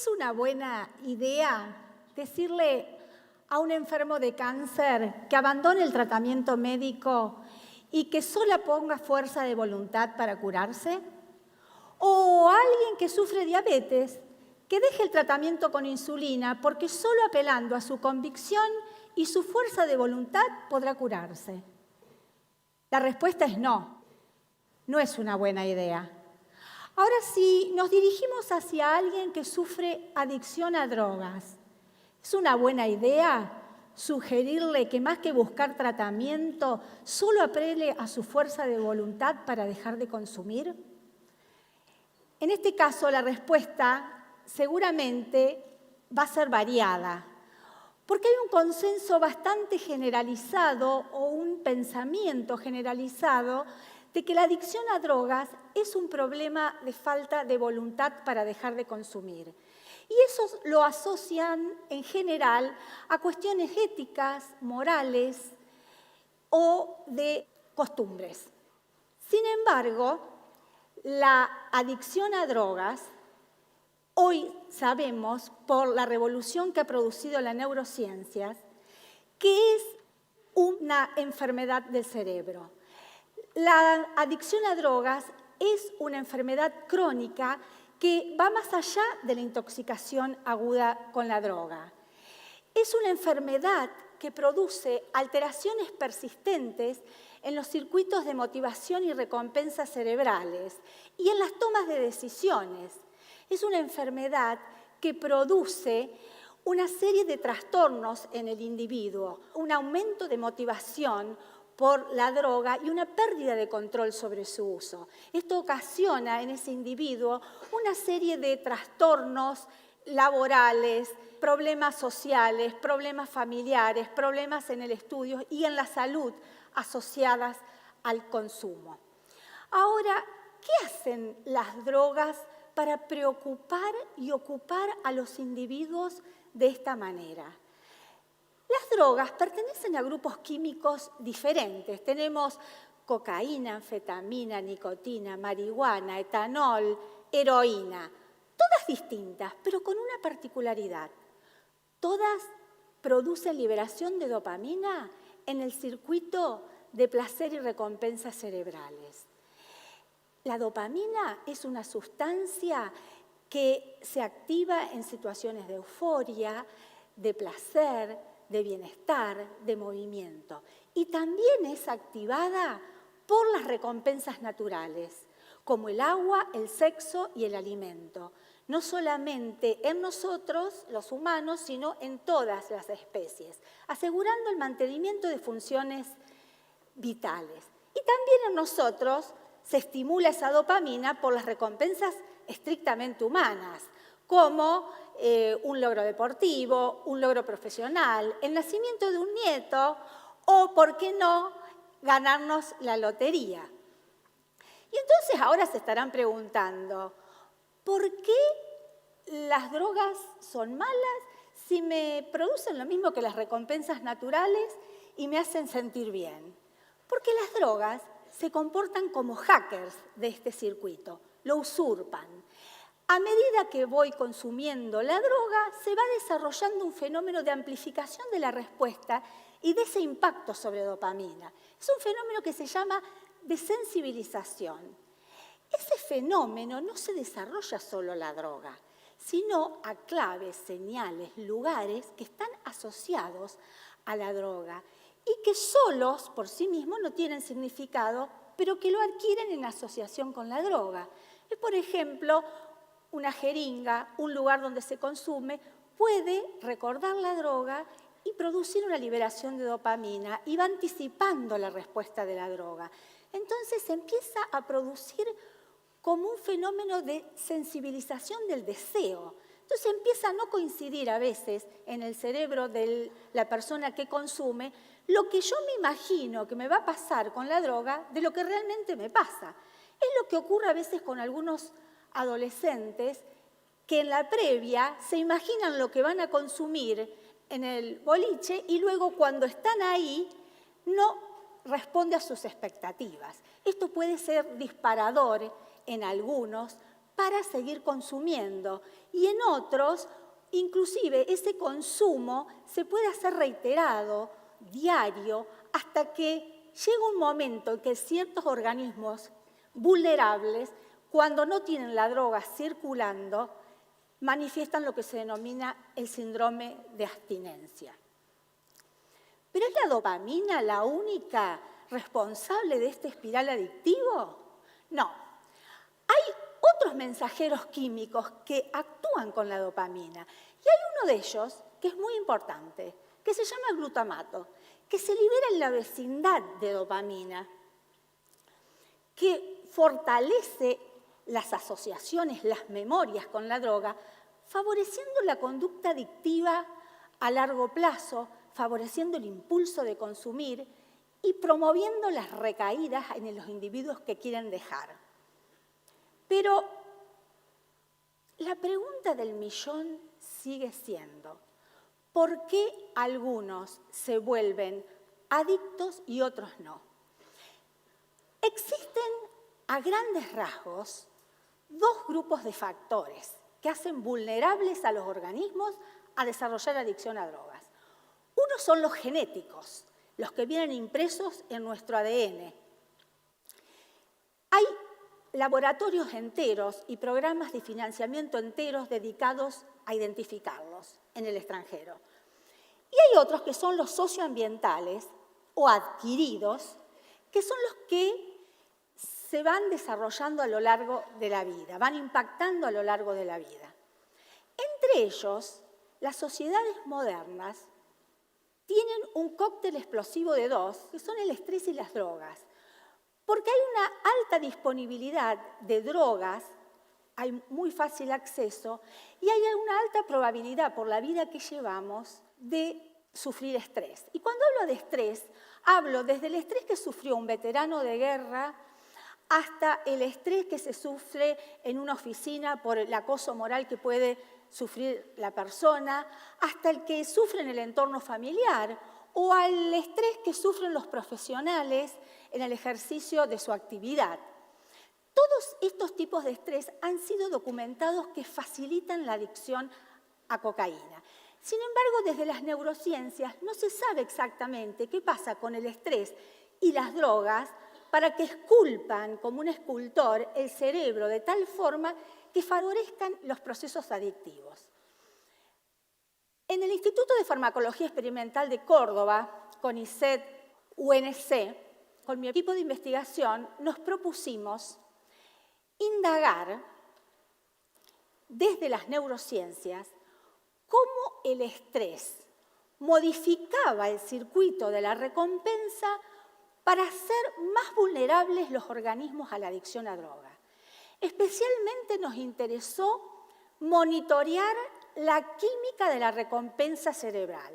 ¿Es una buena idea decirle a un enfermo de cáncer que abandone el tratamiento médico y que solo ponga fuerza de voluntad para curarse? ¿O a alguien que sufre diabetes que deje el tratamiento con insulina porque solo apelando a su convicción y su fuerza de voluntad podrá curarse? La respuesta es no, no es una buena idea. Ahora, si nos dirigimos hacia alguien que sufre adicción a drogas, ¿es una buena idea sugerirle que más que buscar tratamiento, solo apele a su fuerza de voluntad para dejar de consumir? En este caso, la respuesta seguramente va a ser variada, porque hay un consenso bastante generalizado o un pensamiento generalizado de que la adicción a drogas es un problema de falta de voluntad para dejar de consumir. Y eso lo asocian en general a cuestiones éticas, morales o de costumbres. Sin embargo, la adicción a drogas, hoy sabemos por la revolución que ha producido la neurociencia, que es una enfermedad del cerebro. La adicción a drogas es una enfermedad crónica que va más allá de la intoxicación aguda con la droga. Es una enfermedad que produce alteraciones persistentes en los circuitos de motivación y recompensa cerebrales y en las tomas de decisiones. Es una enfermedad que produce una serie de trastornos en el individuo, un aumento de motivación por la droga y una pérdida de control sobre su uso. Esto ocasiona en ese individuo una serie de trastornos laborales, problemas sociales, problemas familiares, problemas en el estudio y en la salud asociadas al consumo. Ahora, ¿qué hacen las drogas para preocupar y ocupar a los individuos de esta manera? Las drogas pertenecen a grupos químicos diferentes. Tenemos cocaína, anfetamina, nicotina, marihuana, etanol, heroína. Todas distintas, pero con una particularidad. Todas producen liberación de dopamina en el circuito de placer y recompensa cerebrales. La dopamina es una sustancia que se activa en situaciones de euforia, de placer, de bienestar, de movimiento. Y también es activada por las recompensas naturales, como el agua, el sexo y el alimento. No solamente en nosotros, los humanos, sino en todas las especies, asegurando el mantenimiento de funciones vitales. Y también en nosotros se estimula esa dopamina por las recompensas estrictamente humanas, como un logro deportivo, un logro profesional, el nacimiento de un nieto o, ¿por qué no?, ganarnos la lotería. Y entonces ahora se estarán preguntando, ¿por qué las drogas son malas si me producen lo mismo que las recompensas naturales y me hacen sentir bien? Porque las drogas se comportan como hackers de este circuito, lo usurpan. A medida que voy consumiendo la droga, se va desarrollando un fenómeno de amplificación de la respuesta y de ese impacto sobre dopamina. Es un fenómeno que se llama desensibilización. Ese fenómeno no se desarrolla solo la droga, sino a claves, señales, lugares que están asociados a la droga y que solos por sí mismos no tienen significado, pero que lo adquieren en asociación con la droga. Es, por ejemplo, una jeringa, un lugar donde se consume, puede recordar la droga y producir una liberación de dopamina y va anticipando la respuesta de la droga. Entonces se empieza a producir como un fenómeno de sensibilización del deseo. Entonces empieza a no coincidir a veces en el cerebro de la persona que consume lo que yo me imagino que me va a pasar con la droga de lo que realmente me pasa. Es lo que ocurre a veces con algunos adolescentes que en la previa se imaginan lo que van a consumir en el boliche y luego cuando están ahí no responde a sus expectativas. Esto puede ser disparador en algunos para seguir consumiendo. Y en otros, inclusive, ese consumo se puede hacer reiterado, diario, hasta que llega un momento en que ciertos organismos vulnerables, cuando no tienen la droga circulando, manifiestan lo que se denomina el síndrome de abstinencia. ¿Pero es la dopamina la única responsable de este espiral adictivo? No. Hay otros mensajeros químicos que actúan con la dopamina. Y hay uno de ellos que es muy importante, que se llama glutamato, que se libera en la vecindad de dopamina, que fortalece las asociaciones, las memorias con la droga, favoreciendo la conducta adictiva a largo plazo, favoreciendo el impulso de consumir y promoviendo las recaídas en los individuos que quieren dejar. Pero la pregunta del millón sigue siendo, ¿por qué algunos se vuelven adictos y otros no? Existen a grandes rasgos dos grupos de factores que hacen vulnerables a los organismos a desarrollar adicción a drogas. Uno son los genéticos, los que vienen impresos en nuestro ADN. Hay laboratorios enteros y programas de financiamiento enteros dedicados a identificarlos en el extranjero. Y hay otros que son los socioambientales o adquiridos, que son los que se van desarrollando a lo largo de la vida, van impactando a lo largo de la vida. Entre ellos, las sociedades modernas tienen un cóctel explosivo de dos, que son el estrés y las drogas, porque hay una alta disponibilidad de drogas, hay muy fácil acceso y hay una alta probabilidad por la vida que llevamos de sufrir estrés. Y cuando hablo de estrés, hablo desde el estrés que sufrió un veterano de guerra hasta el estrés que se sufre en una oficina por el acoso moral que puede sufrir la persona, hasta el que sufre en el entorno familiar o al estrés que sufren los profesionales en el ejercicio de su actividad. Todos estos tipos de estrés han sido documentados que facilitan la adicción a cocaína. Sin embargo, desde las neurociencias no se sabe exactamente qué pasa con el estrés y las drogas para que esculpan como un escultor el cerebro de tal forma que favorezcan los procesos adictivos. En el Instituto de Farmacología Experimental de Córdoba, CONICET, UNC, con mi equipo de investigación, nos propusimos indagar desde las neurociencias cómo el estrés modificaba el circuito de la recompensa para hacer más vulnerables los organismos a la adicción a droga. Especialmente nos interesó monitorear la química de la recompensa cerebral.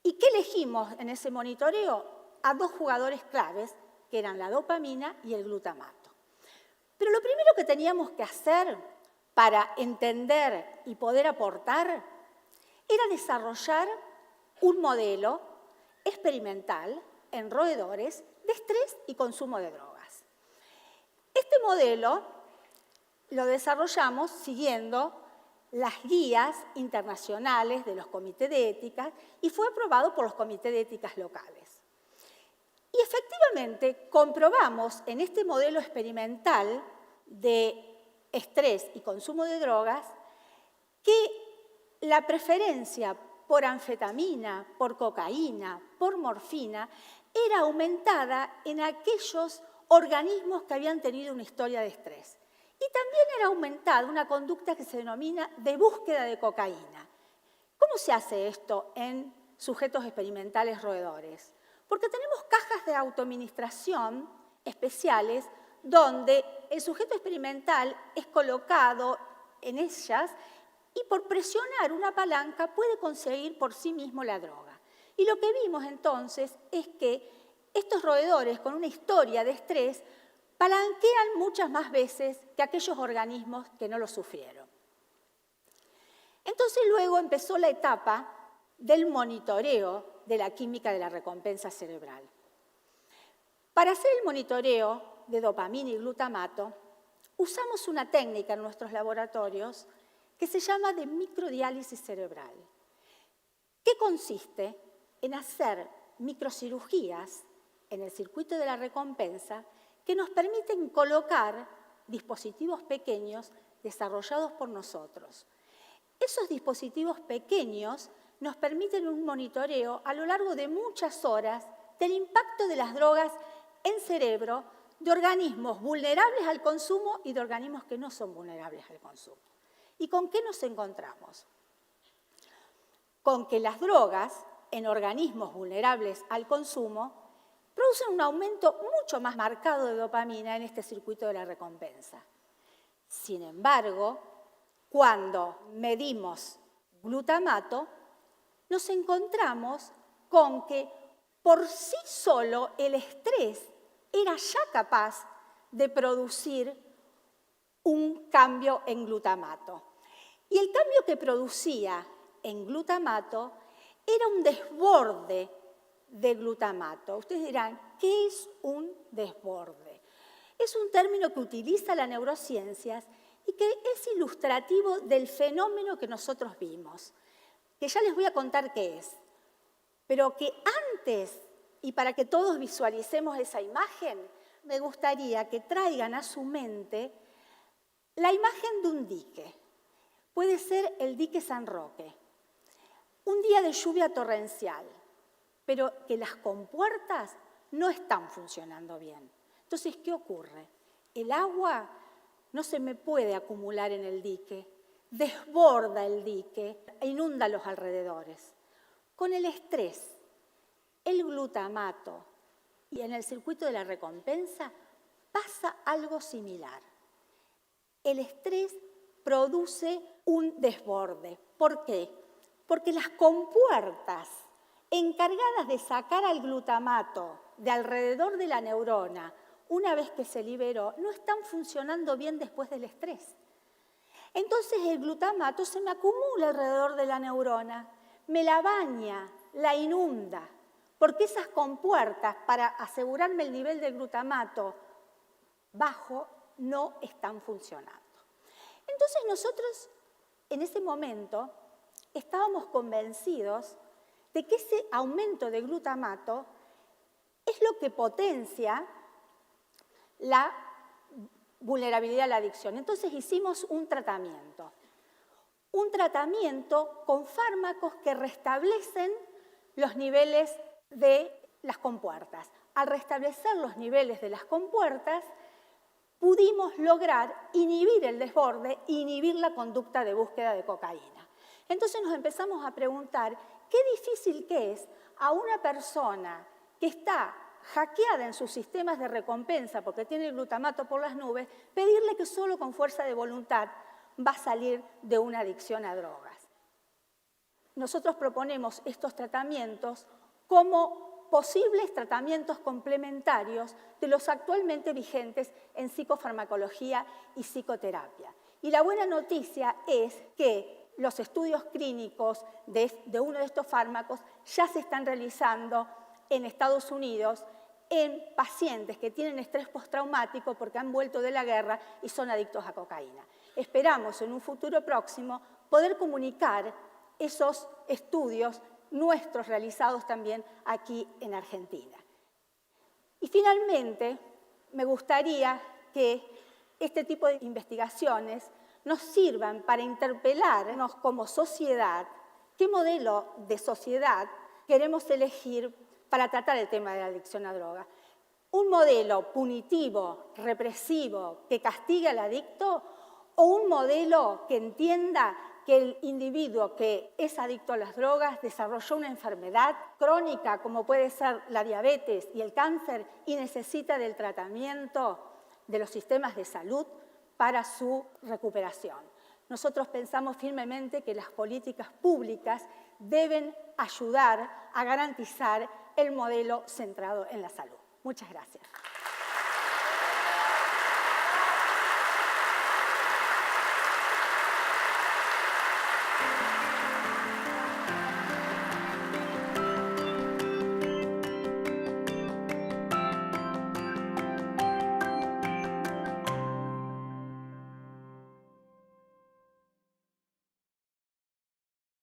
¿Y qué elegimos en ese monitoreo? A dos jugadores claves, que eran la dopamina y el glutamato. Pero lo primero que teníamos que hacer para entender y poder aportar era desarrollar un modelo experimental en roedores de estrés y consumo de drogas. Este modelo lo desarrollamos siguiendo las guías internacionales de los comités de ética y fue aprobado por los comités de éticas locales. Y efectivamente comprobamos en este modelo experimental de estrés y consumo de drogas que la preferencia por anfetamina, por cocaína, por morfina, era aumentada en aquellos organismos que habían tenido una historia de estrés. Y también era aumentada una conducta que se denomina de búsqueda de cocaína. ¿Cómo se hace esto en sujetos experimentales roedores? Porque tenemos cajas de autoadministración especiales donde el sujeto experimental es colocado en ellas y por presionar una palanca puede conseguir por sí mismo la droga. Y lo que vimos entonces es que estos roedores con una historia de estrés palanquean muchas más veces que aquellos organismos que no lo sufrieron. Entonces luego empezó la etapa del monitoreo de la química de la recompensa cerebral. Para hacer el monitoreo de dopamina y glutamato, usamos una técnica en nuestros laboratorios que se llama de microdiálisis cerebral, que consiste en hacer microcirugías en el circuito de la recompensa que nos permiten colocar dispositivos pequeños desarrollados por nosotros. Esos dispositivos pequeños nos permiten un monitoreo a lo largo de muchas horas del impacto de las drogas en cerebro de organismos vulnerables al consumo y de organismos que no son vulnerables al consumo. ¿Y con qué nos encontramos? Con que las drogas en organismos vulnerables al consumo producen un aumento mucho más marcado de dopamina en este circuito de la recompensa. Sin embargo, cuando medimos glutamato, nos encontramos con que por sí solo el estrés era ya capaz de producir un cambio en glutamato. Y el cambio que producía en glutamato era un desborde de glutamato. Ustedes dirán, ¿qué es un desborde? Es un término que utiliza la neurociencias y que es ilustrativo del fenómeno que nosotros vimos, que ya les voy a contar qué es, pero que antes, y para que todos visualicemos esa imagen, me gustaría que traigan a su mente la imagen de un dique. Puede ser el dique San Roque. Un día de lluvia torrencial, pero que las compuertas no están funcionando bien. Entonces, ¿qué ocurre? El agua no se me puede acumular en el dique, desborda el dique e inunda los alrededores. Con el estrés, el glutamato y en el circuito de la recompensa pasa algo similar. El estrés produce un desborde. ¿Por qué? Porque las compuertas encargadas de sacar al glutamato de alrededor de la neurona una vez que se liberó, no están funcionando bien después del estrés. Entonces el glutamato se me acumula alrededor de la neurona, me la baña, la inunda, porque esas compuertas para asegurarme el nivel de glutamato bajo no están funcionando. Entonces nosotros en ese momento estábamos convencidos de que ese aumento de glutamato es lo que potencia la vulnerabilidad a la adicción. Entonces hicimos un tratamiento con fármacos que restablecen los niveles de las compuertas. Al restablecer los niveles de las compuertas, pudimos lograr inhibir el desborde e inhibir la conducta de búsqueda de cocaína. Entonces nos empezamos a preguntar qué difícil que es a una persona que está hackeada en sus sistemas de recompensa porque tiene el glutamato por las nubes, pedirle que solo con fuerza de voluntad va a salir de una adicción a drogas. Nosotros proponemos estos tratamientos como posibles tratamientos complementarios de los actualmente vigentes en psicofarmacología y psicoterapia. Y la buena noticia es que los estudios clínicos de uno de estos fármacos ya se están realizando en Estados Unidos en pacientes que tienen estrés postraumático porque han vuelto de la guerra y son adictos a cocaína. Esperamos en un futuro próximo poder comunicar esos estudios nuestros realizados también aquí en Argentina. Y finalmente, me gustaría que este tipo de investigaciones nos sirvan para interpelarnos como sociedad qué modelo de sociedad queremos elegir para tratar el tema de la adicción a droga. ¿Un modelo punitivo, represivo, que castiga al adicto o un modelo que entienda que el individuo que es adicto a las drogas desarrolló una enfermedad crónica como puede ser la diabetes y el cáncer y necesita del tratamiento de los sistemas de salud para su recuperación? Nosotros pensamos firmemente que las políticas públicas deben ayudar a garantizar el modelo centrado en la salud. Muchas gracias.